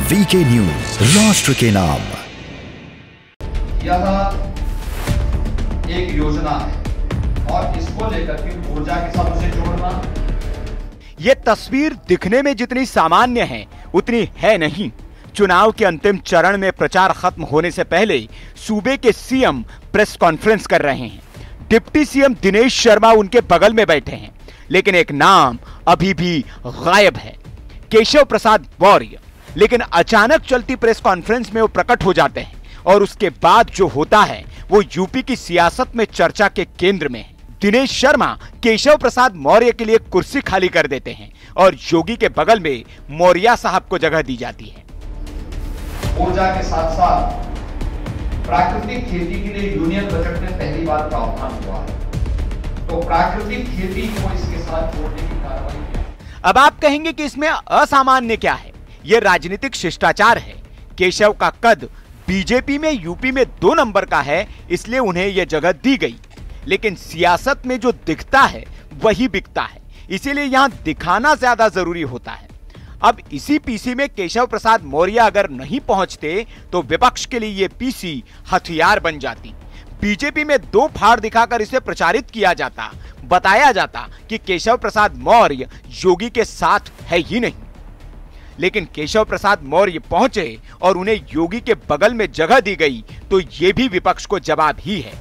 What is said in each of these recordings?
VK news, राष्ट्र के नाम। यह एक योजना है और इसको लेकर के ऊर्जा के साथ उसे जोड़ना। ये तस्वीर दिखने में जितनी सामान्य है उतनी है नहीं। चुनाव के अंतिम चरण में प्रचार खत्म होने से पहले सूबे के सीएम प्रेस कॉन्फ्रेंस कर रहे हैं। डिप्टी सीएम दिनेश शर्मा उनके बगल में बैठे हैं, लेकिन एक नाम अभी भी गायब है, केशव प्रसाद मौर्य। लेकिन अचानक चलती प्रेस कॉन्फ्रेंस में वो प्रकट हो जाते हैं और उसके बाद जो होता है वो यूपी की सियासत में चर्चा के केंद्र में है। दिनेश शर्मा केशव प्रसाद मौर्य के लिए कुर्सी खाली कर देते हैं और योगी के बगल में मौर्य साहब को जगह दी जाती है। ऊर्जा के साथ साथ प्राकृतिक खेती के लिए यूनियन बजट में पहली बार प्रावधान हुआ है, तो प्राकृतिक खेती को इसके साथ जोड़ने की कार्रवाई। अब आप कहेंगे कि इसमें असामान्य क्या है? यह राजनीतिक शिष्टाचार है। केशव का कद बीजेपी में यूपी में 2 नंबर का है, इसलिए उन्हें यह जगह दी गई। लेकिन सियासत में जो दिखता है वही बिकता है, इसीलिए यहां दिखाना ज्यादा जरूरी होता है। अब इसी पीसी में केशव प्रसाद मौर्य अगर नहीं पहुंचते तो विपक्ष के लिए यह पीसी हथियार बन जाती। बीजेपी में 2 फाड़ दिखाकर इसे प्रचारित किया जाता, बताया जाता कि केशव प्रसाद मौर्य योगी के साथ है ही नहीं। लेकिन केशव प्रसाद मौर्य पहुंचे और उन्हें योगी के बगल में जगह दी गई, तो यह भी विपक्ष को जवाब ही है।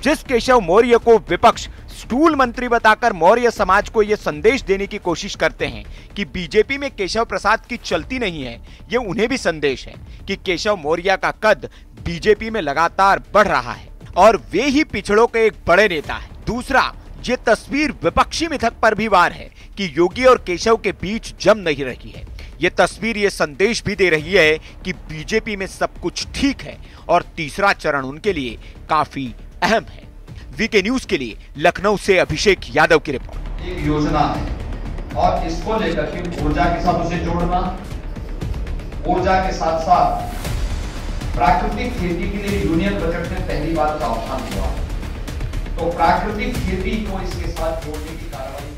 जिस केशव मौर्य को विपक्ष स्टूल मंत्री बताकर मौर्य समाज को यह संदेश देने की कोशिश करते हैं कि बीजेपी में केशव प्रसाद की चलती नहीं है, यह उन्हें भी संदेश है कि केशव मौर्य का कद बीजेपी में लगातार बढ़ रहा है और वे ही पिछड़ों के एक बड़े नेता है। दूसरा, ये तस्वीर विपक्षी मिथक पर भी वार है कि योगी और केशव के बीच जम नहीं रही है। ये तस्वीर ये संदेश भी दे रही है कि बीजेपी में सब कुछ ठीक है और तीसरा चरण उनके लिए काफी अहम है। वीके न्यूज के लिए लखनऊ से अभिषेक यादव की रिपोर्ट। एक योजना है और इसको लेकर के ऊर्जा के साथ उसे जोड़ना। ऊर्जा के साथ साथ प्राकृतिक खेती के लिए यूनियन बजट में पहली बार प्रावधान हुआ, तो प्राकृतिक खेती को इसके साथ जोड़ने की कार्रवाई